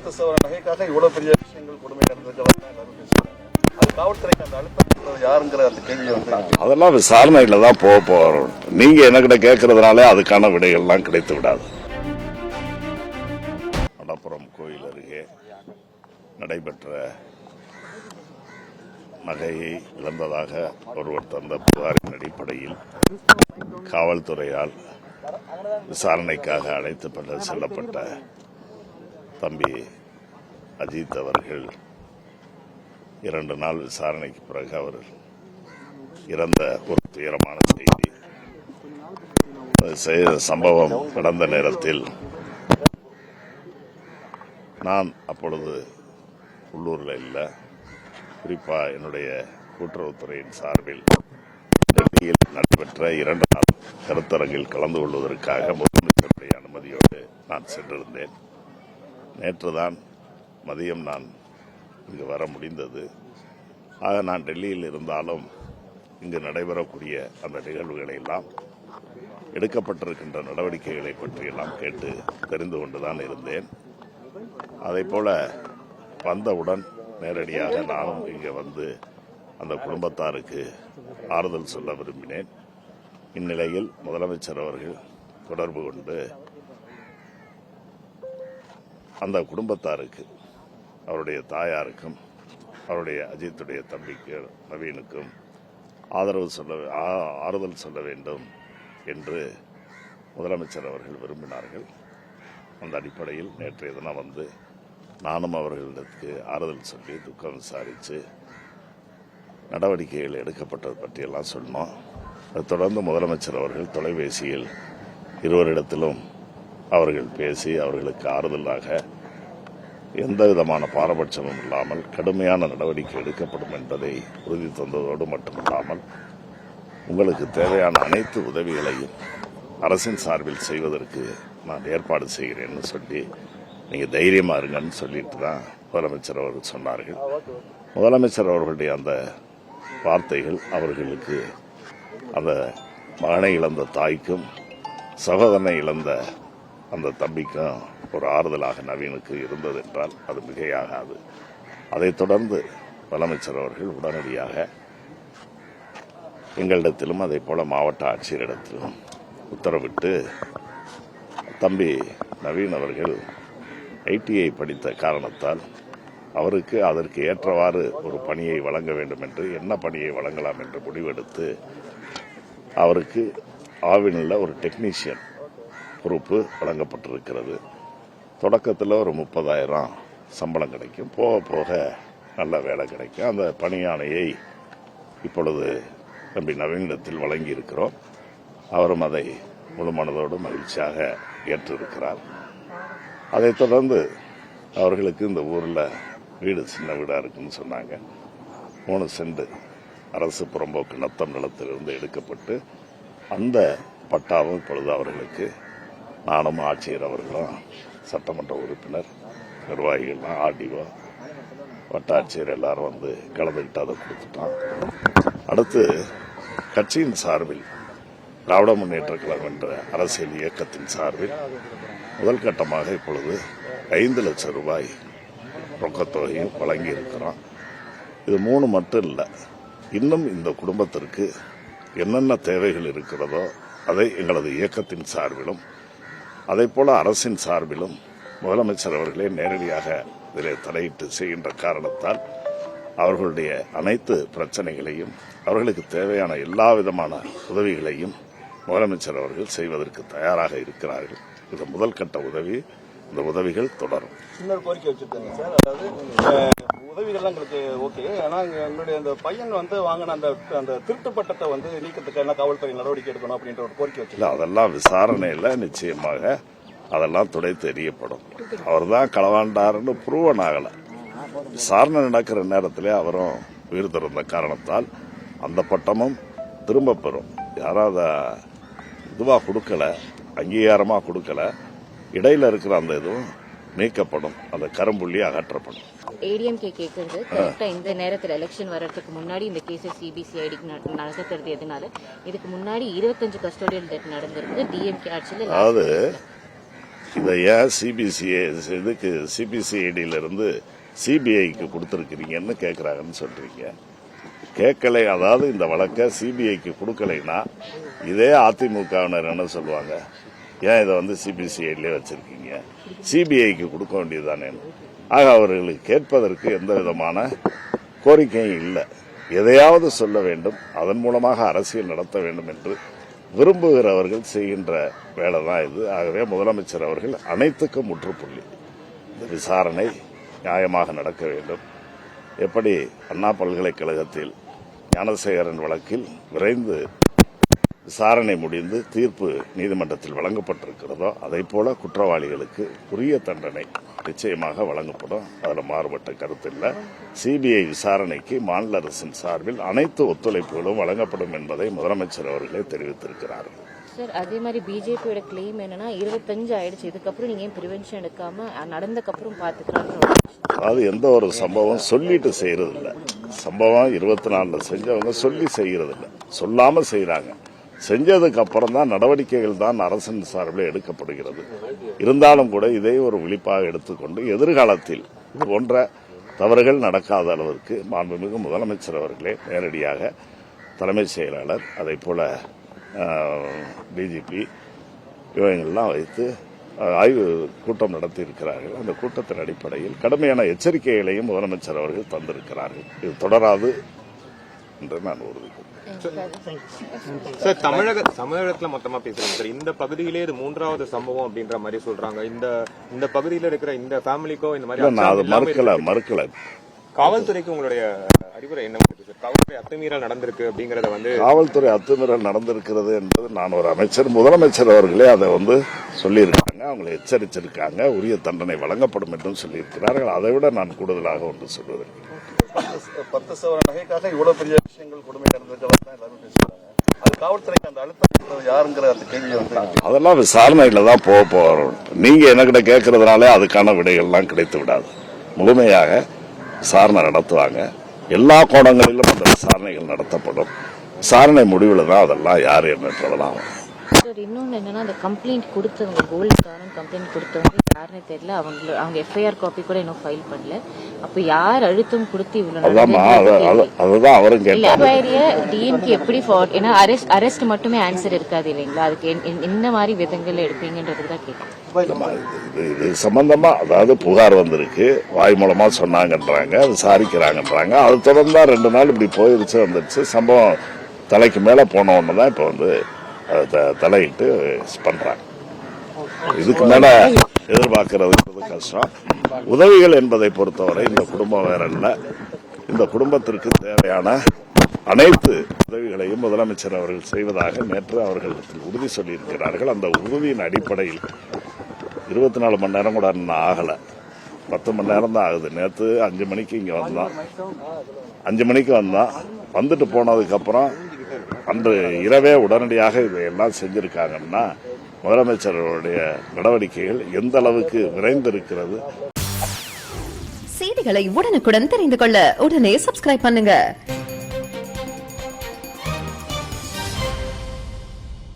நகைக்காக இவ்வளவு பெரிய விஷயங்கள் கொடுமை காவல்துறைக்கு அந்த அழுத்தம் யாருங்கிற அந்த கேள்வி அதெல்லாம் விசாரணையில தான் போறோம். நீங்க என்கிட்ட கேட்கறதுனால அதுக்கான விடைகள்லாம் கிடைத்து விடாது. மடப்புறம் கோயில் அருகே நடைபெற்ற நகையை இழந்ததாக ஒருவர் தந்த புகாரின் அடிப்படையில் காவல்துறையால் விசாரணைக்காக அழைத்து செல்லப்பட்ட தம்பி அஜித் அவர்கள் 2 நாள் விசாரணைக்கு பிறகு அவர் இறந்த ஒரு துயரமான செய்தி. சம்பவம் நடந்த நேரத்தில் நான் அப்பொழுது உள்ளூரில் இல்லை. குறிப்பா என்னுடைய கூட்டுறவுத்துறையின் சார்பில் டெல்லியில் நடைபெற்ற 2 நாள் கருத்தரங்கில் கலந்து கொள்வதற்காக முதலமைச்சருடைய அனுமதியோடு நான் சென்றிருந்தேன். நேற்றுதான் மதியம் நான் இங்கு வர முடிந்தது. ஆக நான் டெல்லியில் இருந்தாலும் இங்கு நடைபெறக்கூடிய அந்த நிகழ்வுகளை எல்லாம் எடுக்கப்பட்டிருக்கின்ற நடவடிக்கைகளை பற்றியெல்லாம் கேட்டு தெரிந்து கொண்டுதான் இருந்தேன். அதைப்போல வந்தவுடன் நேரடியாக நானும் இங்கே வந்து அந்த குடும்பத்தாருக்கு ஆறுதல் சொல்ல விரும்பினேன். இந்நிலையில் முதலமைச்சர் அவர்கள் தொடர்பு கொண்டு அந்த குடும்பத்தாருக்கு, அவருடைய தாயாருக்கும், அவருடைய அஜித்துடைய தம்பிக்கு நவீனுக்கும் ஆறுதல் சொல்ல வேண்டும் என்று முதலமைச்சர் அவர்கள் விரும்பினார்கள். அந்த அடிப்படையில் நேற்றைய தினம் வந்து நானும் அவர்களுக்கு ஆறுதல் சொல்லி துக்கம் விசாரித்து நடவடிக்கைகள் எடுக்கப்பட்டது பற்றியெல்லாம் சொன்னோம். அதை தொடர்ந்து முதலமைச்சர் அவர்கள் தொலைபேசியில் இருவரிடத்திலும் அவர்கள் பேசி அவர்களுக்கு ஆறுதலாக எந்த விதமான பாரபட்சமும் இல்லாமல் கடுமையான நடவடிக்கை எடுக்கப்படும் என்பதை உறுதி தந்ததோடு மட்டுமல்லாமல் உங்களுக்கு தேவையான அனைத்து உதவிகளையும் அரசின் சார்பில் செய்வதற்கு நான் ஏற்பாடு செய்கிறேன்னு சொல்லி நீங்க தைரியமா இருங்கன்னு சொல்லிட்டு தான் முதலமைச்சர் அவர்கள் சொன்னார்கள். முதலமைச்சர் அவர்களுடைய அந்த வார்த்தைகள் அவர்களுக்கு அந்த மகனை இழந்த தாய்க்கும் சகோதரனை இழந்த அந்த தம்பிக்கும் ஒரு ஆறுதலாக நவீனுக்கு இருந்தது என்றால் அது மிகையாகாது. அதைத் தொடர்ந்து முதலமைச்சர் அவர்கள் உடனடியாக எங்களிடத்திலும் அதே போல மாவட்ட ஆட்சியரிடத்திலும் உத்தரவிட்டு தம்பி நவீன் அவர்கள் ஐடிஐ படித்த காரணத்தால் அவருக்கு அதற்கு ஏற்றவாறு ஒரு பணியை வழங்க வேண்டும் என்று, என்ன பணியை வழங்கலாம் என்று முடிவெடுத்து அவருக்கு ஆவினில் ஒரு டெக்னீஷியன் பொறுப்பு வழங்கப்பட்டிருக்கிறது. தொடக்கத்தில் ஒரு 30,000 சம்பளம் கிடைக்கும், போக போக நல்ல வேலை கிடைக்கும். அந்த பணியாணையை இப்பொழுது தம்பி நவீனத்தில் வழங்கி இருக்கிறோம். அவரும் அதை முழு மனதோடு மகிழ்ச்சியாக ஏற்றிருக்கிறார். அதைத் தொடர்ந்து அவர்களுக்கு இந்த ஊரில் வீடு சின்ன வீடாக இருக்குன்னு சொன்னாங்க. 3 சென்ட் அரசு புறம்போக்கு நத்தம் நிலத்திலிருந்து எடுக்கப்பட்டு அந்த பட்டாவும் இப்பொழுது அவர்களுக்கு நானும் ஆட்சியர் அவர்களும் சட்டமன்ற உறுப்பினர் நிர்வாகிகள்லாம் ஆர்டிஓ வட்டாட்சியர் எல்லாரும் வந்து கலந்துக்கிட்டு அதை கொடுத்துட்டான். அடுத்து கட்சியின் சார்பில் திராவிட முன்னேற்ற கழகம் என்ற அரசியல் இயக்கத்தின் சார்பில் முதல் கட்டமாக இப்பொழுது 5 லட்சம் ரூபாய் ரொக்கத்தொகையும் வழங்கி இருக்கிறோம். இது 3 மட்டும் இல்லை, இன்னும் இந்த குடும்பத்திற்கு என்னென்ன தேவைகள் இருக்கிறதோ அதை எங்களது இயக்கத்தின் சார்பிலும் அதைப்போல அரசின் சார்பிலும் முதலமைச்சர் அவர்களே நேரடியாக இதில் தலையிட்டு செய்கின்ற காரணத்தால் அவர்களுடைய அனைத்து பிரச்சனைகளையும், அவர்களுக்கு தேவையான எல்லா விதமான உதவிகளையும் முதலமைச்சர் அவர்கள் செய்வதற்கு தயாராக இருக்கிறார்கள். இது முதல் கட்ட உதவி. இந்த உதவிகள் தொடரும். இன்னொரு கோரிக்கை வச்சிருக்காங்க சார், அதாவது உதவிகள்லாம் எங்களுக்கு ஓகே, ஆனால் எங்களுடைய அந்த பையன் வந்து வாங்கின அந்த திருட்டு பட்டத்தை வந்து நீக்கத்துக்கு என்ன காவல்துறை நடவடிக்கை எடுக்கணும் அப்படின்ற ஒரு கோரிக்கை வச்சு. அதெல்லாம் விசாரணையில் நிச்சயமாக அதெல்லாம் துடைத்து எறியப்படும். அவர் தான் களவாண்டாருன்னு ப்ரூவன் ஆகலை. விசாரணை நடக்கிற நேரத்திலே அவரும் உயிர் திறந்த காரணத்தால் அந்த பட்டமும் திரும்ப பெறும். யாராவது இதுவாக கொடுக்கல, அங்கீகாரமாக கொடுக்கல, இடையில இருக்கிற அந்த இதுவும் நீக்கப்படும், அந்த கரும்புள்ளி அகற்றப்படும். ஏடிஎம்கே கேட்கறது கரெக்டா இந்த நேரத்தில் எலெக்ஷன் வர்றதுக்கு முன்னாடி இந்த கேஸை சிபிசிஐடிக்கு நடக்கிறது எதனால? இதுக்கு முன்னாடி 25 கஸ்டோடியல் டெத் நடந்திருக்கு டிஎம்கே ஆட்சியில். அதாவது இதை ஏன் சிபிசிஐடியிலிருந்து சிபிஐக்கு கொடுத்துருக்கிறீங்கன்னு கேட்குறாங்கன்னு சொல்றீங்க. கேட்கலை, அதாவது இந்த வழக்கை சிபிஐக்கு கொடுக்கலைன்னா இதே அதிமுகவினர் என்ன சொல்லுவாங்க, ஏன் இதை வந்து சிபிசிஐடிலே வச்சிருக்கீங்க, சிபிஐக்கு கொடுக்க வேண்டியதுதானே. ஆக அவர்களுக்கு கேட்பதற்கு எந்த விதமான கோரிக்கையும் இல்லை. எதையாவது சொல்ல வேண்டும், அதன் மூலமாக அரசியல் நடத்த வேண்டும் என்று விரும்புகிறவர்கள் செய்கின்ற வேலை தான் இது. ஆகவே முதலமைச்சர் அவர்கள் அனைத்துக்கும் முற்றுப்புள்ளி. இந்த விசாரணை நியாயமாக நடக்க வேண்டும். எப்படி அண்ணா பல்கலைக்கழகத்தில் ஞானசேகரன் வழக்கில் விரைந்து விசாரணை முடிந்து தீர்ப்பு நீதிமன்றத்தில் வழங்கப்பட்டிருக்கிறதோ அதை போல குற்றவாளிகளுக்கு உரிய தண்டனை நிச்சயமாக வழங்கப்படும். அதில் மாறுபட்ட கருத்து இல்லை. சிபிஐ விசாரணைக்கு மாநில அரசின் சார்பில் அனைத்து ஒத்துழைப்புகளும் வழங்கப்படும் என்பதை முதலமைச்சர் அவர்களே தெரிவித்திருக்கிறார்கள். சார், அதே மாதிரி பிஜேபியோட கிளைம் என்னன்னா 25 ஆயிடுச்சு, இதுக்கப்புறம் நீங்க ஏன் பிரிவென்ஷன் எடுக்காம நடந்தக்கப்புறம் பாத்துக்கிறாங்க. அதாவது எந்த ஒரு சம்பவம் சொல்லிட்டு செய்யறது இல்லை. சம்பவம் 24 செஞ்சவங்க சொல்லி செய்யறது இல்லை, சொல்லாம செய்யறாங்க. செஞ்சதுக்கு அப்புறம் தான் நடவடிக்கைகள் தான் அரசின் சார்பில் எடுக்கப்படுகிறது. இருந்தாலும் கூட இதை ஒரு விழிப்பாக எடுத்துக்கொண்டு எதிர்காலத்தில் இது போன்ற தவறுகள் நடக்காத அளவிற்கு மாண்புமிகு முதலமைச்சர் அவர்களே நேரடியாக தலைமைச் செயலாளர், அதை போல டிஜிபி இவங்கெல்லாம் வைத்து ஆய்வு கூட்டம் நடத்தி இருக்கிறார்கள். அந்த கூட்டத்தின் அடிப்படையில் கடுமையான எச்சரிக்கைகளையும் முதலமைச்சர் அவர்கள் தந்திருக்கிறார்கள். இது தொடராது என்று நான் உறுதிப்படுகிறேன். சார், தமிழகத்துல மொத்தமா பேசுறேன் சார். இந்த பகுதியிலே இது 3வது சம்பவம் அப்படின்ற மாதிரி சொல்றாங்க. இந்த பகுதியில இருக்கிற இந்த ஃபேமிலிக்கோ இந்த மாதிரி நான் அது மறுக்கல. காவல்துறைக்கு உங்களுடைய அறிவுரை என்ன சார்? காவல்துறை அத்துமீறல் நடந்திருக்கு அப்படிங்கறத வந்து காவல்துறை அத்துமீறல் நடந்திருக்கிறது என்பது நான் ஒரு அமைச்சர், முதலமைச்சர் அவர்களே அதை வந்து சொல்லியிருக்காங்க, அவங்களை எச்சரிச்சிருக்காங்க, உரிய தண்டனை வழங்கப்படும் என்றும் சொல்லியிருக்கிறார்கள். அதை விட நான் கூடுதலாக ஒன்று சொல்வதற்கு 10 சவரன் நகைக்காக இவ்வளவு பெரிய விஷயங்கள் கொடுமை நடந்திருக்கிறதா எல்லாரும் பேசுறாங்க. அது காவல்துறைக்கு அந்த அழுத்தம் யாருங்கிற அந்த கேள்வி வந்து அதெல்லாம் விசாரணையில தான் போறோம். நீங்க என்கிட்ட கேட்கறதுனாலே அதுக்கான விடைகள்லாம் கிடைத்து விடாது. முழுமையாக விசாரணை நடத்துவாங்க. எல்லா கோணங்களிலும் அந்த விசாரணைகள் நடத்தப்படும். விசாரணை முடிவில் தான் அதெல்லாம் யார் என்னன்றதெல்லாம். இன்னொன்னு என்னன்னா, அந்த கம்ப்ளைண்ட் கொடுத்தவங்க, கோல்டுக்காரன் கம்ப்ளைண்ட் கொடுத்தவங்க யாருன்னு தெரியல. அவங்க எஃப்ஐஆர் காப்பி கூட இன்னும் ஃபைல் பண்ணல. அப்ப யார் அழுத்தம் கொடுத்து அதுதான் அவரும் கேட்டாங்க. டிஎம்கே எப்படி ஏன்னா அரெஸ்ட் மட்டுமே ஆன்சர் இருக்காது இல்லைங்களா, அதுக்கு என்ன மாதிரி விதங்கள் எடுப்பீங்கன்றதுதான் கேட்கணும். இது சம்பந்தமா அதாவது புகார் வந்திருக்கு, வாய் மூலமா சொன்னாங்கன்றாங்க, விசாரிக்கிறாங்கன்றாங்க. அது தொடர்ந்தா 2 நாள் இப்படி போயிருச்சு, வந்துருச்சு. சம்பவம் தலைக்கு மேல போன ஒண்ணுதான் இப்ப வந்து தலையிட்டு பண்றாங்க. இதுக்கு மேல எதிர்பார்க்கறது கஷ்டம். உதவிகள் என்பதை பொறுத்தவரை இந்த குடும்பம் வேற இல்ல. இந்த குடும்பத்திற்கு தேவையான அனைத்து உதவிகளையும் முதலமைச்சர் அவர்கள் செய்வதாக நேற்று அவர்கள் உறுதி சொல்லியிருக்கிறார்கள். அந்த உறுதியின் அடிப்படையில் 24 மணி நேரம் கூட இன்னும் ஆகல, 10 மணி நேரம் தான் ஆகுது. நேற்று 5 மணிக்கு இங்க வந்தான், 5 மணிக்கு வந்தான். வந்துட்டு போனதுக்கு அப்புறம் அன்று இரவே உடனடியாக இதையெல்லாம் செஞ்சிருக்காங்கன்னா முதலமைச்சருடைய நடவடிக்கைகள் எந்த அளவுக்கு விரைந்திருக்கிறது. செய்திகளை உடனுக்குடன் தெரிந்து கொள்ள உடனே சப்ஸ்கிரைப் பண்ணுங்க.